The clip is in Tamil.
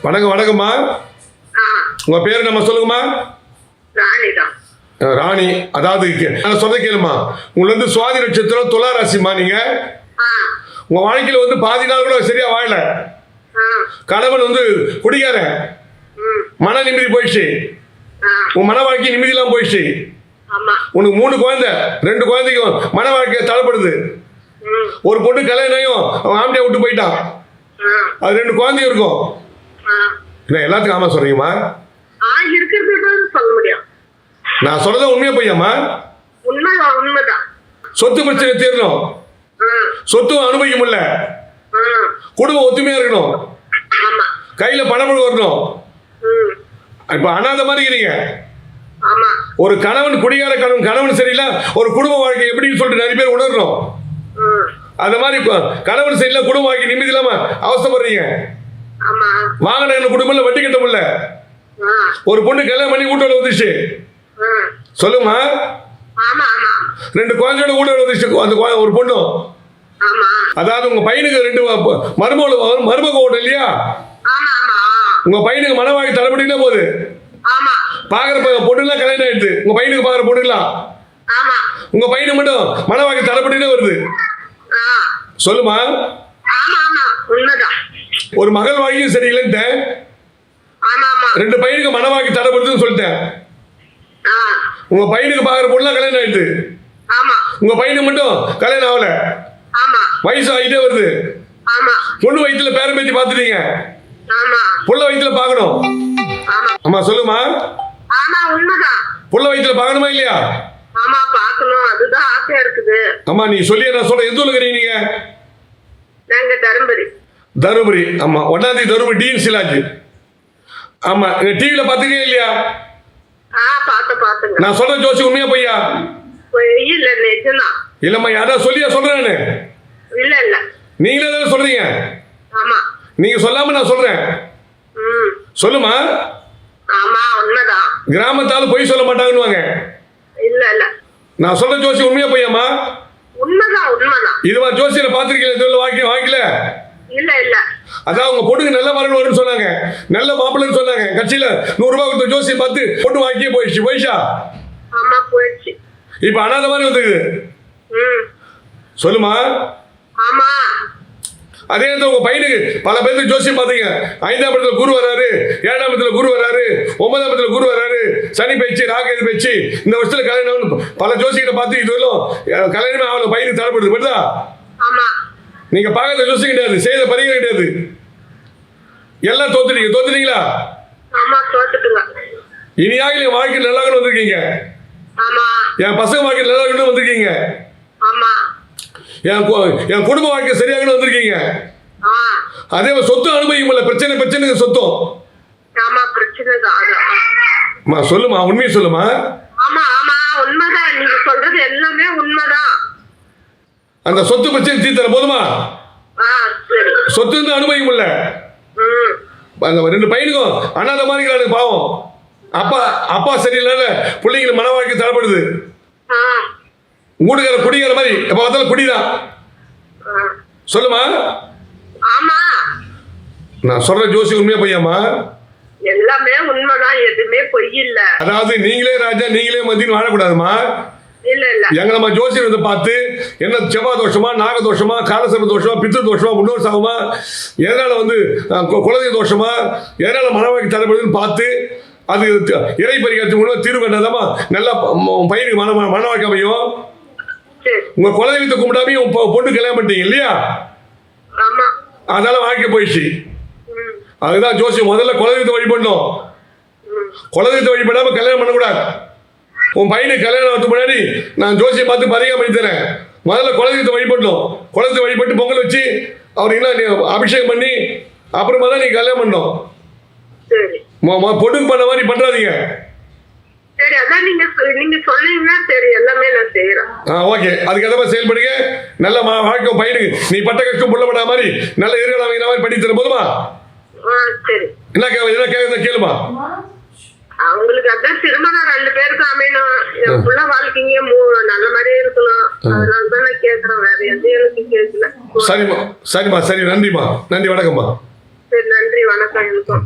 வணக்கம் வணக்கம்மா. உங்க பேர் நம்ம சொல்லுங்கம்மா. ராணி. அதாவது நான் சொல்ற கேளுமா, உங்களுக்கு வந்து சுவாதி நட்சத்திரம் துலா ராசிமா. நீங்க உங்க வாழ்க்கையில வந்து பாதி நாள் கூட சரியா வாழல. கணவன் வந்து குடிகாரன், மன நிம்மதி போயிடுச்சு. உன் மன வாழ்க்கை நிம்மதி எல்லாம் போயிடுச்சு. உனக்கு 3 குழந்தை, 2 குழந்தைக்கும் மன வாழ்க்கை தடைப்படுது. ஒரு பொண்ணு கல்யாணம் அவன் ஆம்படியா விட்டு போயிட்டான். அது 2 குழந்தையும் இருக்கும். எல்லாத்துக்கும் ஆமா சொல்றீங்கம்மா? சொல்ல முடியும். நான் சொல்றது உண்மையா பொய்யாம்மா? உண்மைதான். சொத்து பிரச்சனை தீரணும், சொத்து அனுபவிக்க முடியல, குடும்பம் ஒத்துமையா இருக்கணும், கையில பணம் வரணும். இப்ப அனாத மாதிரி இருக்கீங்க. ஒரு கணவன் குடிகார கணவன் சரியில்லை, ஒரு குடும்ப வாழ்க்கை எப்படின்னு சொல்லிட்டு நிறைய பேர் உணரணும். அது மாதிரி கணவன் சரியில்லை, குடும்ப வாழ்க்கை நிம்மதி இல்லாம அவஸ்தைப்படுறீங்க. வாங்கின குடும்பம் வட்டி கட்ட முடியல. ஒரு பொண்ணு கல்யாணம் பண்ணி வீட்டோட வந்துச்சு. சொல்லுமா? 2 குழந்தையோட வீட்டோட வந்துச்சு அந்த ஒரு பொண்ணு. அதாவது உங்க பையனுக்கு 2 மருமக ஓடும் இல்லையா? உங்க பையனுக்கு மனவாழ்க்கை தடைபடினா போகுது. பாக்குற பொண்ணுலாம் கல்யாணம் ஆயிடுது. உங்க பையனுக்கு பாக்குற பொண்ணுலாம் உங்க பையனுக்கு மட்டும் மனவாழ்க்கை தடைபடினா வருது. சொல்லுமா? ஒரு மகள் வாழ்க்கையும் சரியில்லைன்னு 2 பையனுக்கு மனவாழ்க்கை தடைபடுதுன்னு சொல்லிட்டேன். உங்க பையனுக்கு பாக்குற பொண்ணுலாம் கல்யாணம் ஆயிடுது. உங்க பையனுக்கு மட்டும் கல்யாணம் ஆகல. வயசு ஆகிட்டே வருது. பொண்ணு வயிற்றுல பேரம் பேத்தி பாத்துட்டீங்க, புள்ள வயிற்றுல பாக்கணும். ஆமா சொல்லுமா? புள்ள வயிற்றுல பாக்கணுமா இல்லையா? ஆமா நீ சொல்லி நான் சொல்றேன். எந்த ஊர்ல இருக்கீங்க நீங்க? தருமபுரி. ஆமா 1ஆம் தேதி தருமபுரி டிஎன் சிலாஜ். ஆமா டிவில பாத்துக்கீங்க இல்லையா? நான் சொல்ற ஜோசி உண்மையா பொய்யா? இல்லம்மா யாரா சொல்லியா சொல்றேன். நீங்களே தானே சொல்றீங்க. நீங்க சொல்லாம நான் சொல்றேன். சொல்லுமா? கிராமத்தால பொய் சொல்ல மாட்டாங்கன்னு. நான் சொல்ற ஜோசி உண்மையா பொய்யாமா? இதுவா ஜோசியில பாத்திருக்கீங்க? வாய்க்கல. அதான் உங்க பொண்ணுக்கு நல்ல வரணும் வரும்னு சொன்னாங்க, நல்ல மாப்பிள்ளைன்னு சொன்னாங்க. கட்சியில 100 ரூபாய் கொடுத்த ஜோசியை பார்த்து பொண்ணு வாங்கியே போயிடுச்சு. போயிடுச்சா? இப்ப அனாத மாதிரி வந்துருக்கு. சொல்லுமா? அதே உங்க பையனுக்கு பல பேருக்கு ஜோசியம் பாத்தீங்க. 5ஆம் இடத்துல குரு வராரு, 7ஆம் இடத்துல குரு வராரு, 9ஆம் இடத்துல குரு வராரு, சனி பேச்சு, ராகு பேச்சு. இந்த வருஷத்துல கல்யாணம் பல ஜோசிகிட்ட பார்த்து இதுவரையும் கல்யாணமே அவளை பையனுக்கு தரப்படுது. படுதா? நீங்க பார்க்காத ஜோசியம் கிடையாது, செய்த பரிகாரம் கிடையாது. எல்லாம் தோத்துட்டீங்களா? இனியாக என் வாழ்க்கையில் நல்லா வந்திருக்கீங்க. என் பசங்க வாழ்க்கையில் நல்லா வந்திருக்கீங்க. என் குடும்ப வாழ்க்கை சரியாக வந்திருக்கீங்க. அதே சொத்து அனுபவிக்கும் பிரச்சனை சொத்தும். சொல்லுமா, உண்மையை சொல்லுமா? அந்த சொத்து பிரச்சனை தீர்த்தர போதுமா? சொத்து இருந்து அனுபவிக்க முடியல. அந்த 2 பையனுக்கும் அண்ணாத மாதிரி பாவம். அப்பா சரியில்லை, பிள்ளைங்களுக்கு மன வாழ்க்கை தரப்படுது. ஊடுகார குடிக்கிற மாதிரி எப்ப பார்த்தாலும் குடிதான். சொல்லுமா? நான் சொல்ற ஜோசி உண்மையா பொய்யாமா? எல்லாமே உண்மைதான், எதுவுமே பொய் இல்ல. அதாவது நீங்களே ராஜா நீங்களே மந்தின்னு வாழக்கூடாதுமா. எங்களை ஜோசியர் வந்து பார்த்து என்ன செவ்வாய் தோஷமா, நாக தோஷமா, காலசர்ப தோஷமா, பித்ரு தோஷமா, முன்னோர் சாகமா, எதனால வந்து குலதெய்வ தோஷமா, எதனால மனவாழ்க்கை தரப்படுதுன்னு பார்த்து அது இறை பரிகாரத்து மூலமா தீர்வு கண்டதாமா நல்லா பையனுக்கு மனவாழ்க்கை அமையும். உங்க குலதெய்வத்தை கும்பிடாம பொண்ணு கல்யாணம் பண்ணிட்டீங்க இல்லையா? அதனால வாழ்க்கை போயிடுச்சு. அதுதான் ஜோசியம். முதல்ல குலதெய்வத்தை வழிபடணும். குலதெய்வத்தை வழிபடாம கல்யாணம் பண்ணக்கூடாது. உன் பையனுக்கு கல்யாணம் ஆகிறதுக்கு முன்னாடி நான் ஜோசியை பார்த்து பரிகாரம் பண்ணி தரேன். முதல்ல குலதெய்வத்தை வழிபடணும். குலதெய்வத்தை வழிபட்டு பொங்கல் வச்சு அவருக்கு அபிஷேகம் பண்ணி அப்புறமா தான் நீ கல்யாணம் பண்ணணும். பொண்ணுக்கு பண்ண மாதிரி பண்றாதீங்க. ஓகே, அதுக்கு எதாவது செயல்படுங்க. நல்ல வாழ்க்கை பையனுக்கு நீ பட்ட கஷ்டம் புள்ளப்பட்ட மாதிரி நல்ல எதிர்காலம் அமைக்கிற மாதிரி பண்ணி தர போதுமா? என்ன கேளுமா? அவங்களுக்கு அதான் திருமணம் 2 பேருக்கும் அமையணும். என் புள்ள வாழ்க்கைங்க நல்ல மாதிரியே இருக்கணும். அதனாலதான் நான் கேக்குறேன். வேற எந்த எனக்கு கேட்கல. சரிம்மா. சரி, நன்றிம்மா. நன்றி, வணக்கம்மா. சரி, நன்றி, வணக்கம். எனக்கும்